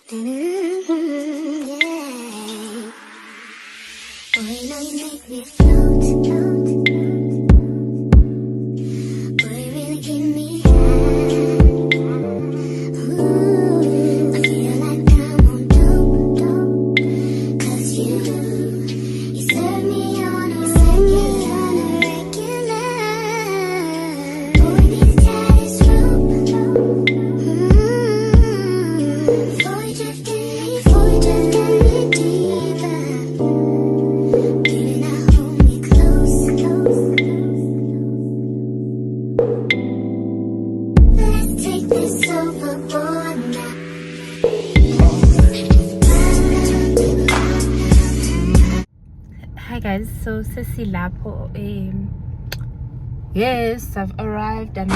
Hi guys, so Sissy Lapo, yes, I've arrived. I'm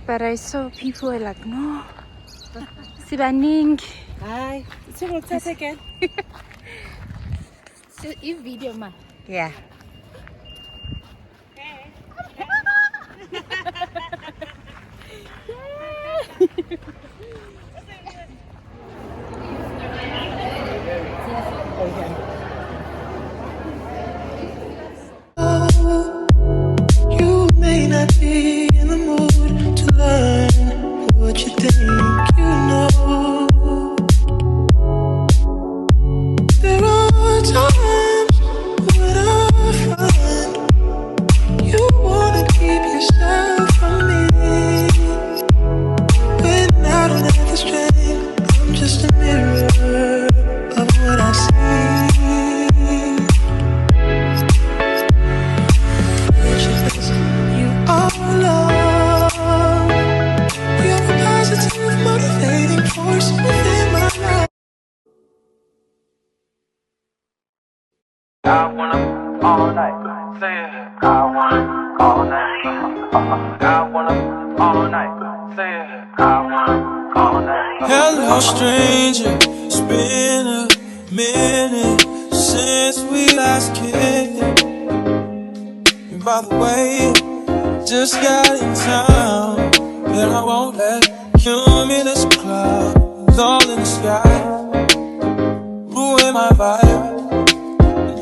but I saw people were like, no, Sibaning. Hi, so what's that again? So you video ma. Yeah. You may not be in the mood to learn what you think you know. There are times when I find you wanna keep yourself from me. When I don't have the strength, I'm just a mirror of what I see. You are love. You're a positive, motivating force within my life. I wanna all night, say it. I wanna all night. I wanna all night, say it. I wanna all night. Hello, stranger. It's been a minute since we last kicked it. And by the way, just got in town, and I won't let cumulus clouds all in the sky ruin my vibe.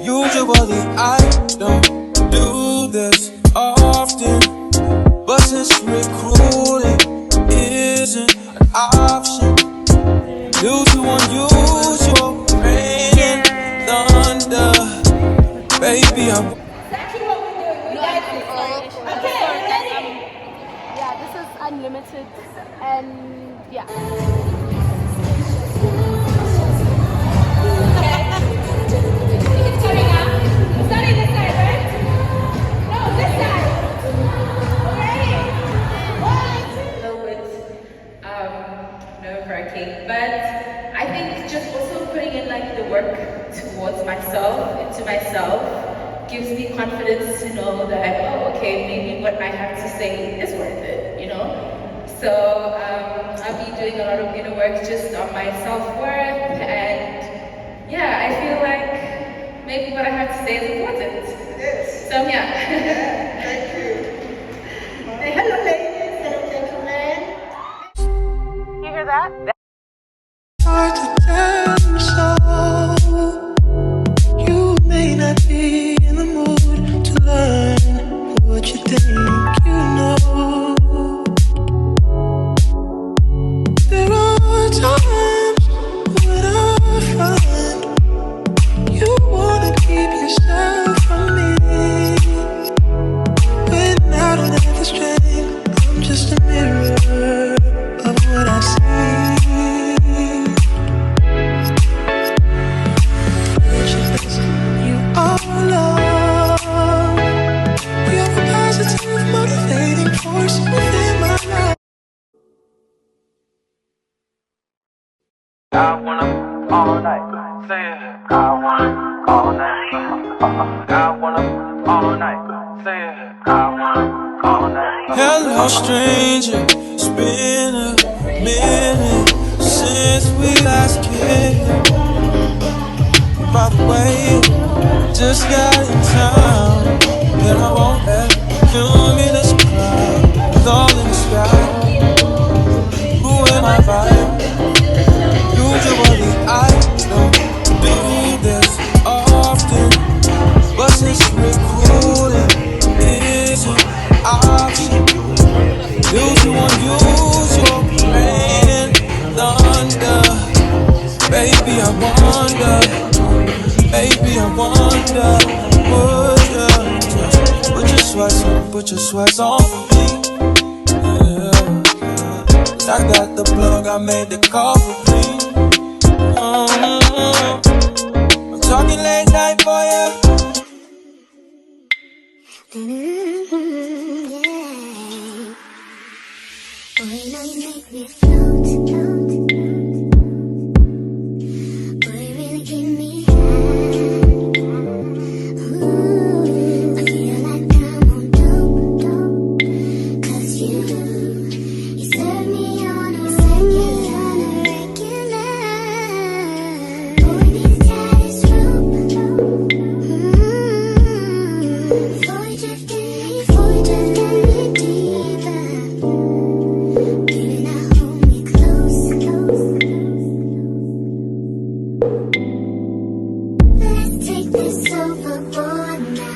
Usually I don't do this often, but since recruiting isn't an option due to unusual rain and thunder, baby, I'm Yeah, this is unlimited, and yeah. Nerve-wracking, but I think just also putting in like the work towards myself, into myself, gives me confidence to know that, oh, okay, maybe what I have to say is worth it, you know? So I'll be doing a lot of inner work just on my self-worth, and yeah, I feel like maybe what I have to say is important. It is. So yeah. Thank you. Hello, ladies and gentlemen. You hear that? hard to tell you so. You may not be in the mood to learn what you think you know. There are times when I find you wanna keep yourself from me. When I don't have the strength, I'm just a mirror of what I see. You are love. You're a positive, motivating force within my life. I wanna all night. Say it. I wanna all night. I wanna all night. Say it. I wanna all night. Hello, stranger. It's been a minute since we last kicked. By the way, just got in town, and I won't let cumulus cloud with all in the sky. Who am I by? Usually I don't do this often, but since recruiting is an option, usual rain and thunder. Baby, I wonder. Baby, I wonder, would you just put your sweats on for me? Yeah. I got the plug, I made the call for me. I'm talking late night for you. Boy, now you make me float. Boy, really give me high. Ooh, I feel like I'm on dope. 'Cause you serve me on a regular. Boy, these ties rope. Before you drift in me deeper. Baby, now hold me close. Let's take this overboard now.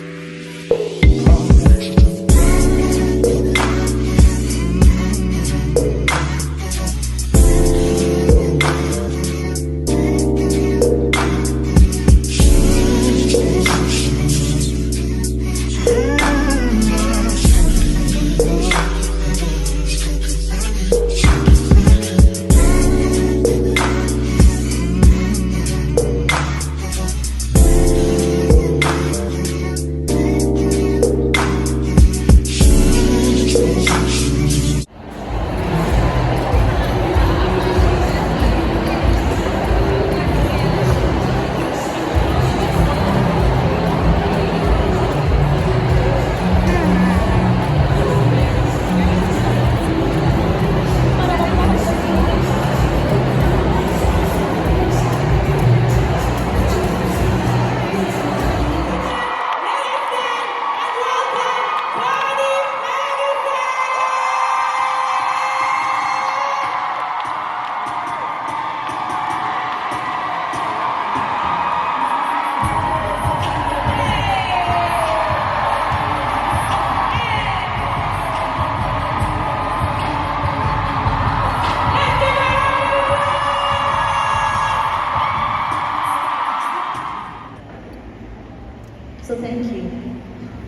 So thank you.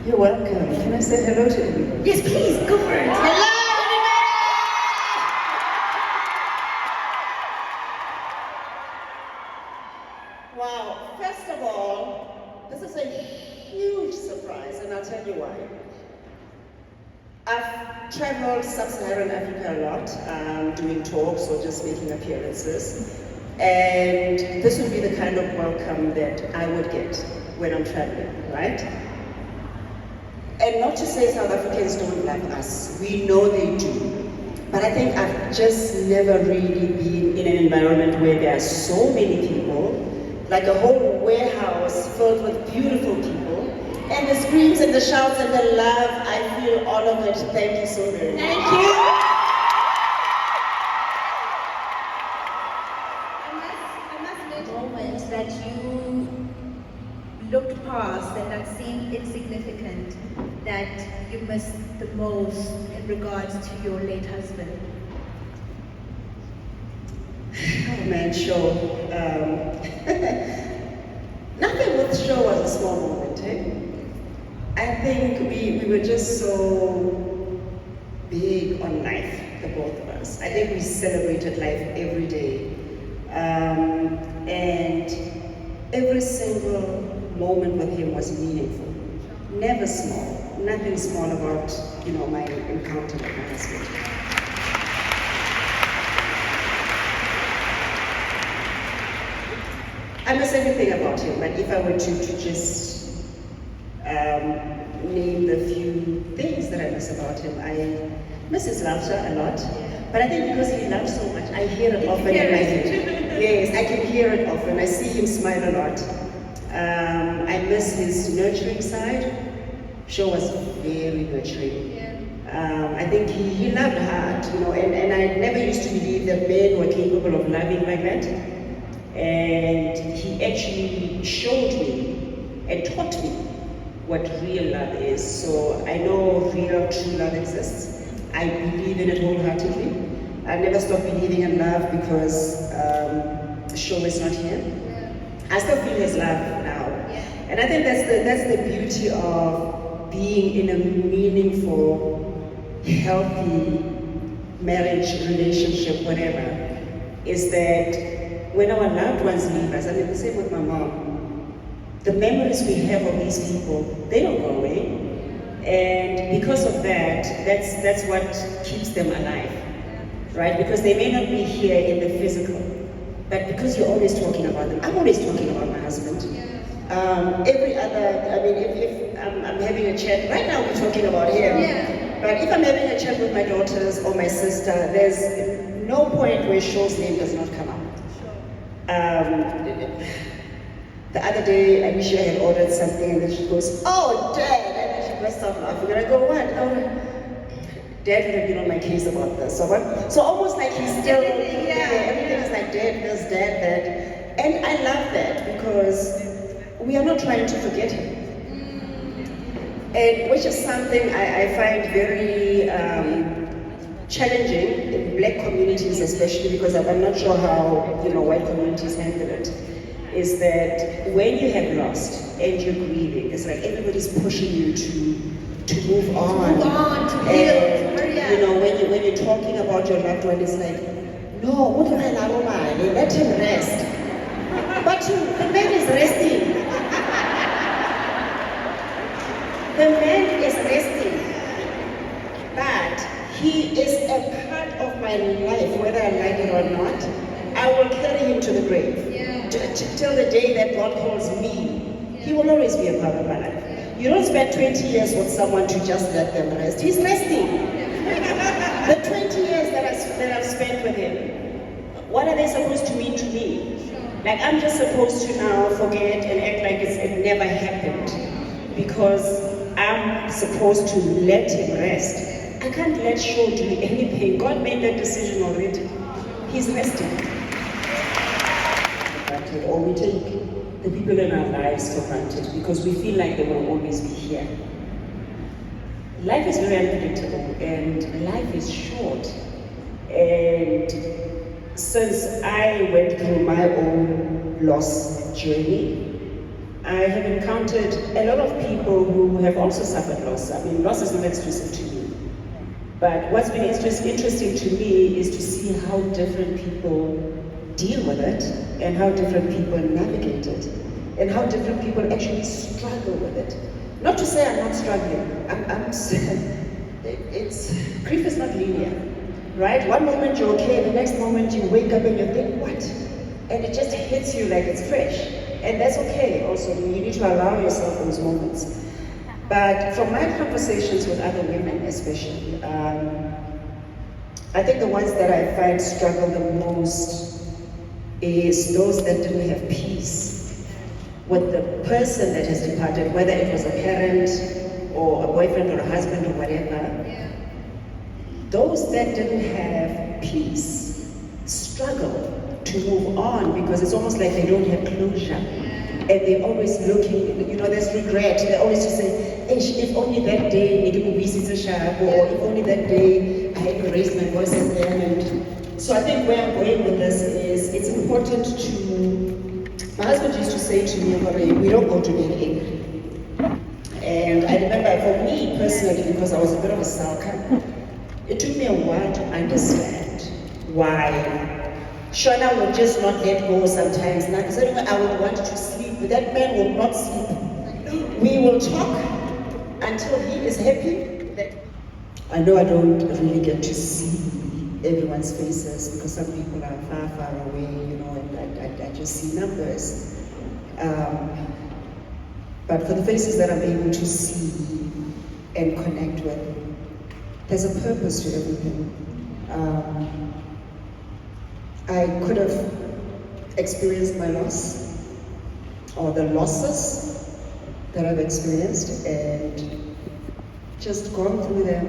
You're welcome. Can I say hello to you? Yes, please, go for it. Hello, everybody! Wow, first of all, this is a huge surprise, and I'll tell you why. I've traveled sub-Saharan Africa a lot, doing talks or just making appearances, and this would be the kind of welcome that I would get when I'm traveling, right? And not to say South Africans don't love us, we know they do. But I think I've just never really been in an environment where there are so many people, like a whole warehouse filled with beautiful people, and the screams and the shouts and the love, I feel all of it. Thank you so very much. Thank you. I must make a moment that you looked past and that seemed insignificant, that you missed the most in regards to your late husband. Oh man, sure. Nothing with Show was a small moment, eh? I think we were just so big on life, the both of us. I think we celebrated life every day. And every single moment with him was meaningful. Never small. Nothing small about, my encounter with my husband. I miss everything about him, but if I were to just name the few things that I miss about him, I miss his laughter a lot. But I think because he loves so much, I hear it often in my head. Yes, I can hear it often. I see him smile a lot. I miss his nurturing side. Sure was very nurturing. I think he loved hard, you know, and I never used to believe that men were capable of loving like that. And he actually showed me and taught me what real love is. So I know real, true love exists. I believe in it wholeheartedly. I never stop believing in love because Shaw is not here. I still feel his love now. And I think that's the beauty of being in a meaningful, healthy marriage, relationship, whatever, is that when our loved ones leave us, I mean the same with my mom, the memories we have of these people, they don't go away. And because of that, that's what keeps them alive, right? Because they may not be here in the physical, but because you're always talking about them. I'm always talking about my husband. Every other, I mean, if I'm having a chat, right now we're talking about him, but if I'm having a chat with my daughters or my sister, there's no point where Shaw's name does not come up. The other day, Alicia had ordered something and then she goes, "Oh, Dad!" And then she burst out laughing. And I go, "What?" "Oh, Dad would have been on my case about this." So almost like he's still, everything is like Dad this, Dad that. And I love that because we are not trying to forget him. And which is something I find very challenging in black communities, especially because I'm not sure how white communities handle it. Is that when you have lost and you're grieving, it's like everybody's pushing you to move on. And when you're talking about your loved one, it's like, no, let him rest. But the man is resting. The man is resting. But he is a part of my life, whether I like it or not. I will carry him to the grave. Till the day that God calls me, he will always be a part of my life. You don't spend 20 years with someone to just let them rest. He's resting. The 20 years that I've spent with him, what are they supposed to mean to me? Like, I'm just supposed to now forget and act like it never happened because I'm supposed to let him rest. I can't let Shaw do anything. God made that decision already. He's resting. Or we take the people in our lives for granted because we feel like they will always be here. Life is very unpredictable and life is short. And since I went through my own loss journey, I have encountered a lot of people who have also suffered loss. I mean, loss is not exclusive to me. But what's been interesting to me is to see how different people deal with it and how different people navigate it and how different people actually struggle with it. Not to say I'm not struggling. Grief is not linear, right? One moment you're okay, the next moment you wake up and you think, what? And it just hits you like it's fresh. And that's okay also. You need to allow yourself those moments. But from my conversations with other women especially, I think the ones that I find struggle the most is those that didn't have peace with the person that has departed, whether it was a parent or a boyfriend or a husband or whatever. Those that didn't have peace struggle to move on because it's almost like they don't have closure. And they're always looking, there's regret. They always just say, if only that day, or if only that day I had raised my voice at them. And so I think where I'm going with this is it's important to, my husband used to say to me, we don't go to bed angry. And I remember for me personally, because I was a bit of a sulker, it took me a while to understand why Shona would just not let go sometimes. Now, because I would want to sleep, but that man would not sleep. We will talk until he is happy. I know I don't really get to see everyone's faces because some people are far, far away, you know, and I just see numbers. But for the faces that I'm able to see and connect with, there's a purpose to everything. I could have experienced my loss or the losses that I've experienced and just gone through them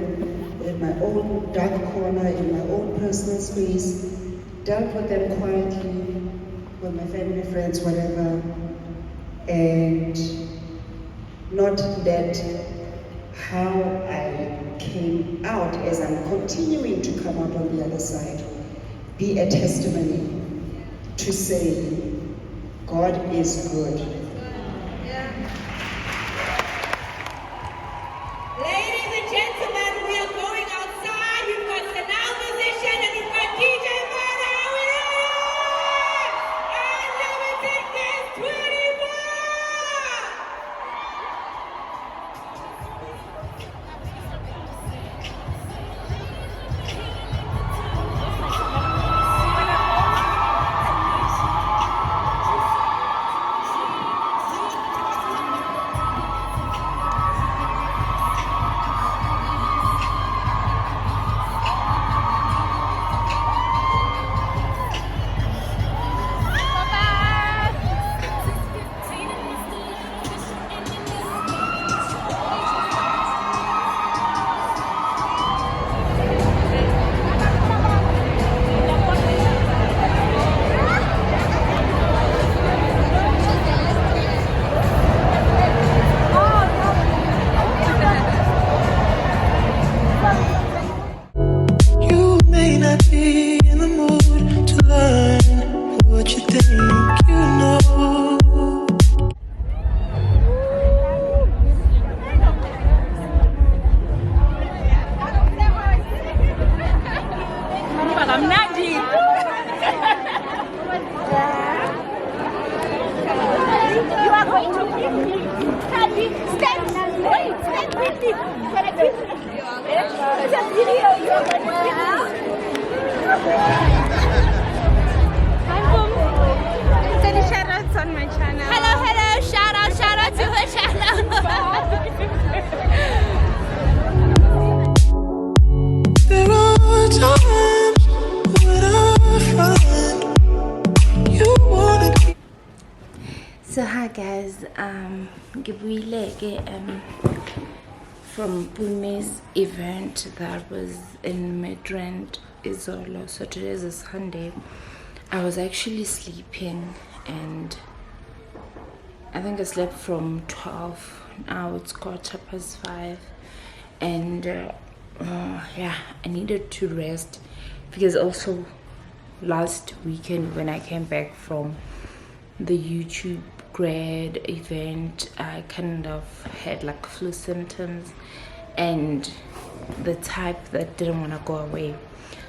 in my own dark corner, in my own personal space, dealt with them quietly with my family, friends, whatever, and not let how I came out as I'm continuing to come out on the other side be a testimony to say God is good. Ladies and gentlemen, we are going outside. We've got Sanal musician and we've got DJ Mara. Unlimited Guest 24. You may not be in the mood to learn what you think you know. You are going to stand. Wait, stand quickly. Can I quickly? It's a video. You are going to Tell the shout outs on my channel. Hello. Shout out to her channel. There are times when I find you wanna keep. So hi guys, from Mpoommy's event that was in Midrand, Izolo. So today is a Sunday. I was actually sleeping and I think I slept from 12. Now it's 5:15 and yeah, I needed to rest because also last weekend when I came back from the YouTube grad event, I kind of had like flu symptoms and the type that didn't want to go away.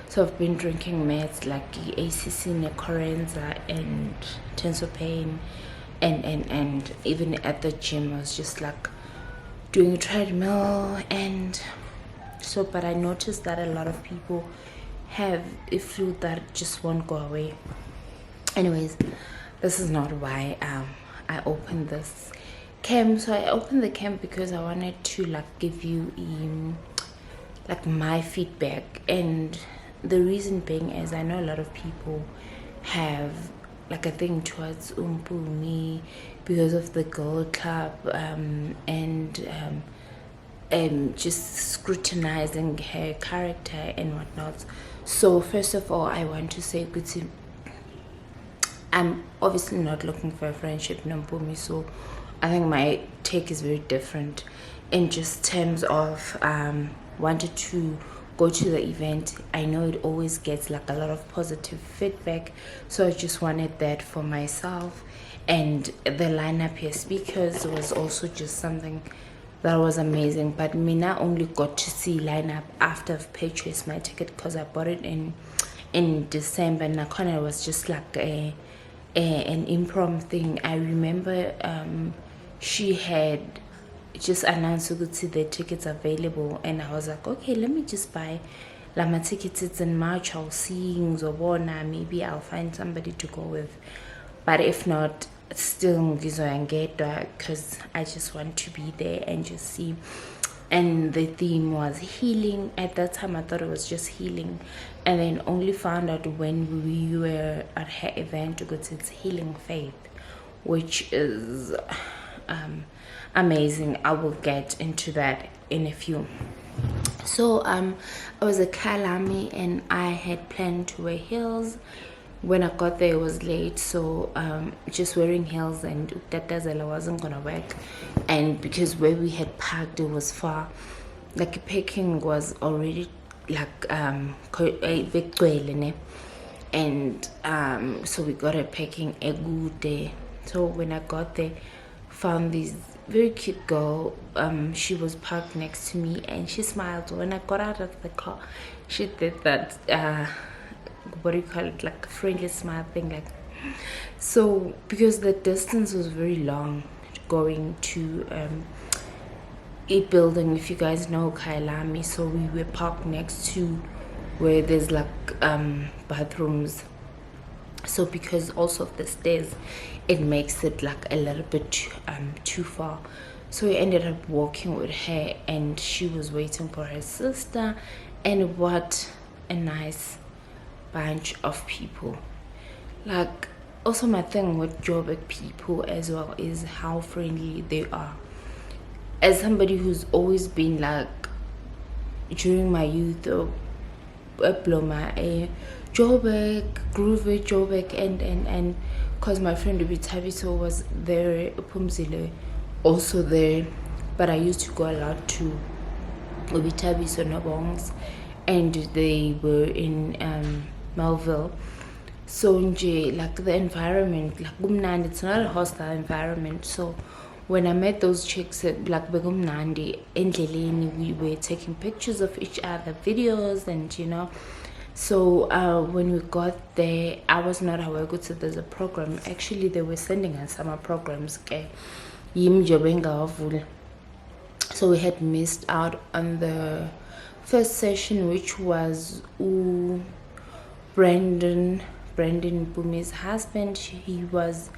So I've been drinking meds like ACC, Necorenza and Tensopain and even at the gym I was just like doing a treadmill and so, but I noticed that a lot of people have a flu that just won't go away. Anyways, this is not why I opened this camp. So I opened the camp because I wanted to like give you like my feedback, and the reason being is I know a lot of people have like a thing towards Mpoomy because of the girl club and just scrutinizing her character and whatnot. So first of all, I want to say Guti, I'm obviously not looking for a friendship in Mpoomy, so I think my take is very different in just terms of wanted to go to the event. I know it always gets like a lot of positive feedback, so I just wanted that for myself. And the lineup here, speakers, was also just something that was amazing. But me not only got to see lineup after I've purchased my ticket because I bought it in December, and Nakona was just like an impromptu thing. I remember she had just announced to see the tickets available, and I was like, okay, let me just buy my tickets, it's in March, I'll see ngizobona, maybe I'll find somebody to go with, but if not, still ngizoyangedwa, because I just want to be there and just see. And the theme was healing. At that time I thought it was just healing, and then only found out when we were at her event because it's healing faith, which is amazing. I will get into that in a few. So I was at Kalami and I had planned to wear heels. When I got there it was late, so just wearing heels and that wasn't gonna work. And because where we had parked it was far, like parking was already like and so we got a parking a good day. So when I got there, found this very cute girl. She was parked next to me and she smiled. When I got out of the car, she did that what do you call it, like a friendly smile thing, like. So because the distance was very long going to a building, if you guys know Kailami, so we were parked next to where there's like bathrooms. So because also of the stairs, it makes it like a little bit too far. So we ended up walking with her and she was waiting for her sister. And what a nice bunch of people. Like, also my thing with Joburg people as well is how friendly they are. As somebody who's always been like, during my youth, Joburg, Groove Joburg, and because my friend Ubitabiso was there, Pumzile also there, but I used to go a lot to Ubitabiso Nobongs, and they were in Melville. So like the environment, like it's not a hostile environment. So when I met those chicks at like Begumnandi in Leleni, we were taking pictures of each other, videos, and you know. So when we got there, I was not aware that there's a program. Actually, they were sending us summer programs. So we had missed out on the first session, which was Brandon Mpoomy's husband. He was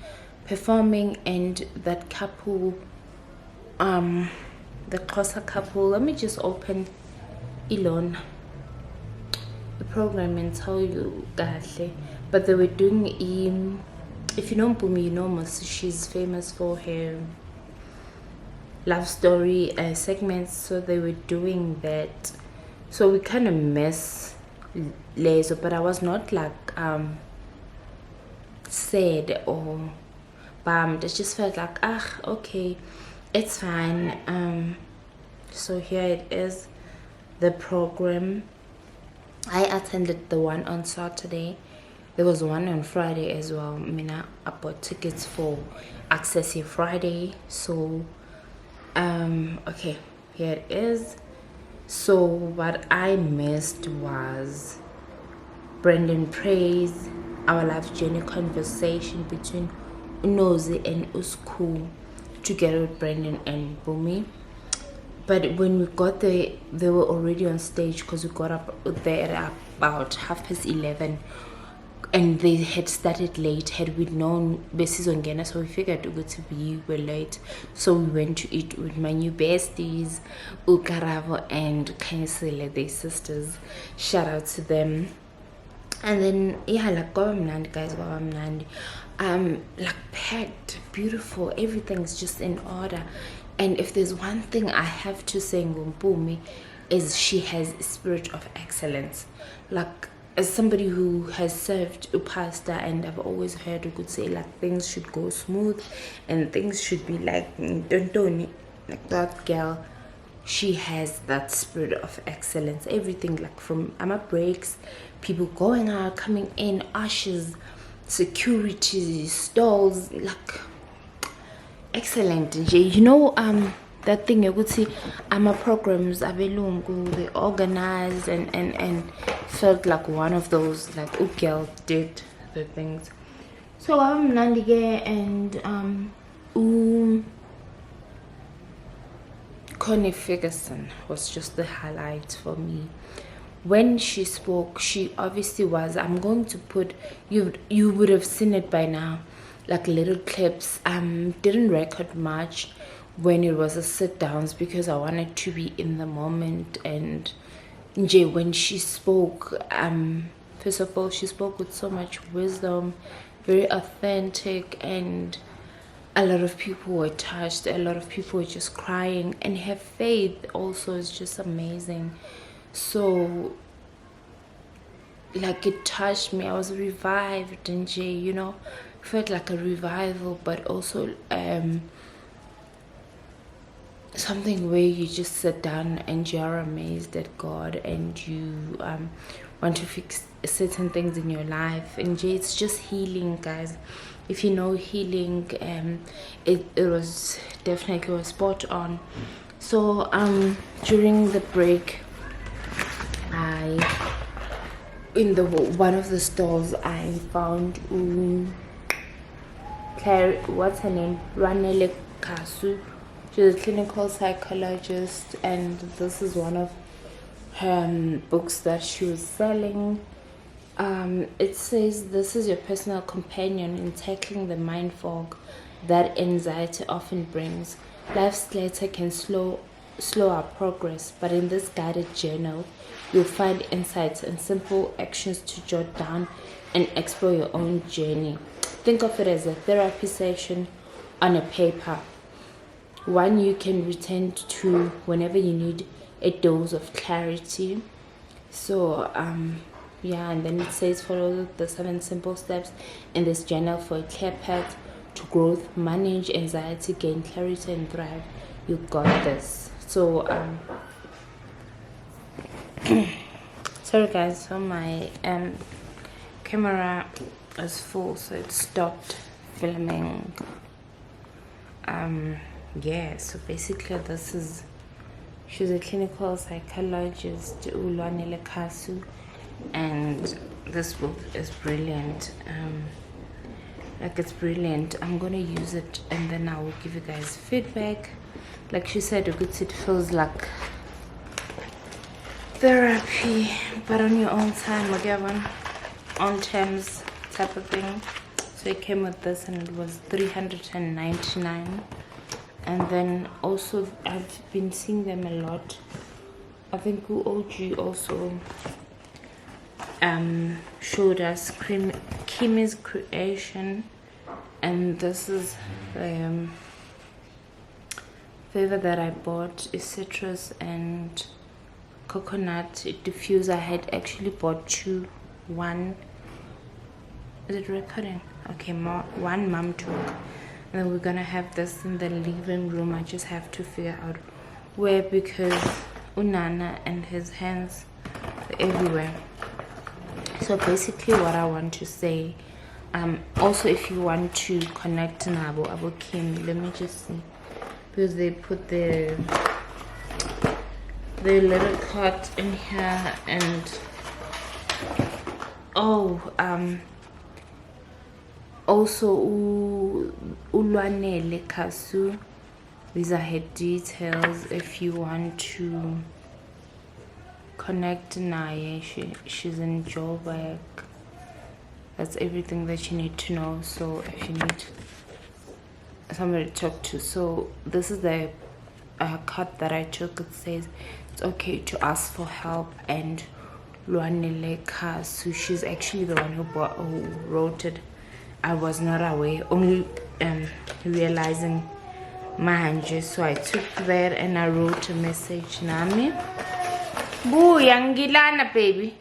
performing, and that couple, the closer couple, let me just open Elon the program and tell you that. But they were doing if you know Mpoomy, you know she's famous for her love story segments. So they were doing that, so we kind of miss Lezo, but I was not like sad or bummed. It just felt like, okay, it's fine. So here it is, the program. I attended the one on Saturday. There was one on Friday as well. I bought tickets for Access Here Friday. So okay, here it is. So what I missed was Brendan Praise, our life journey conversation between Unozi and Usku, together with Brendan and Mpoomy. But when we got there, they were already on stage because we got up there at about 11:30, and they had started late. Had we known Besizongena, so we figured we were late. So we went to eat with my new besties, Ukaravo and Kainsele, their sisters. Shout out to them. And then like guys, like packed, beautiful, everything's just in order. And if there's one thing I have to say Mpoomy, is she has a spirit of excellence. Like, as somebody who has served a pastor, and I've always heard a good say like things should go smooth and things should be like like that girl, she has that spirit of excellence. Everything, like from breaks, people going out, coming in, ushers, security, stalls, like excellent. You know, that thing you could see programs abelungu, they organized and felt like one of those, like girl did the things. So Nandige and Connie Ferguson was just the highlight for me. when she spoke, she obviously was, I'm going to put, you would have seen it by now, like little clips. Didn't record much when it was a sit downs because I wanted to be in the moment. And nje, when she spoke, first of all, she spoke with so much wisdom, very authentic, and a lot of people were touched, a lot of people were just crying, and her faith also is just amazing. So like it touched me. I was revived, and you know, felt like a revival, but also something where you just sit down and you're amazed at God, and you want to fix certain things in your life. And it's just healing, guys. If you know healing, it was definitely spot on. So during the break, in the one of the stores, I found what's her name, Ranele Kasu. She's a clinical psychologist, and this is one of her books that she was selling. It says this is your personal companion in tackling the mind fog that anxiety often brings. Life's clutter can slow our progress, but in this guided journal, you'll find insights and simple actions to jot down and explore your own journey. Think of it as a therapy session on a paper, one you can return to whenever you need a dose of clarity. So yeah, and then it says follow the 7 simple steps in this journal for a clear path to growth, manage anxiety, gain clarity, and thrive. You got this. So sorry guys, so my camera is full, so it stopped filming. Yeah, so basically this is, she's a clinical psychologist, Ulwanele Kasu, and this book is brilliant. Like it's brilliant. I'm gonna use it and then I will give you guys feedback. Like she said, it feels like therapy, but on your own time, whatever, on terms type of thing. So it came with this, and it was $399. And then also I've been seeing them a lot. I think OG also showed us Kimi's creation, and this is the flavor that I bought is citrus and coconut diffuser. I had actually bought 2. One, is it recording? Okay, one mom took, and then we're gonna have this in the living room. I just have to figure out where, because Unana and his hands are everywhere. So basically what I want to say, also if you want to connect to Abu Kim, let me just see, because they put the little card in here. And also Ulwanele Kasu, these are her details if you want to connect naye. She's in Joburg. That's everything that you need to know. So if you need somebody to talk to, so this is the card that I took. It says it's okay to ask for help, and Lwanele Kasu, she's actually the one who wrote it. I was not aware, only realizing manje. So I took that and I wrote a message. Nami Booyah ngilana baby.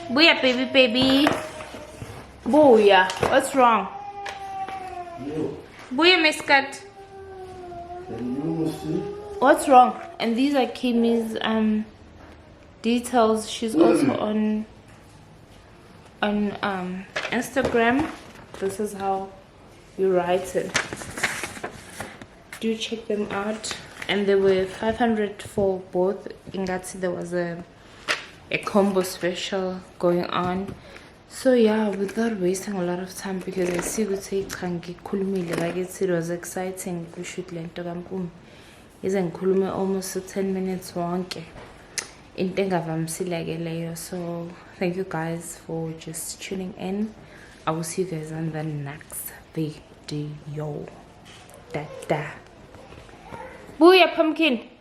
Booyah baby. Booyah. What's wrong? Booyah Miskat. What's wrong? And these are Kimi's details. She's also on Instagram. This is how you write it. Do check them out. And they were 500 for both. Ingati, there was a combo special going on. So yeah, without wasting a lot of time, because I see like it was exciting to shoot lento Mpoomy. Isn't almost 10 minutes wonke. into engavamisile ke leyo. So thank you guys for just tuning in. I will see you guys on the next video. Da da. Booyah, pumpkin.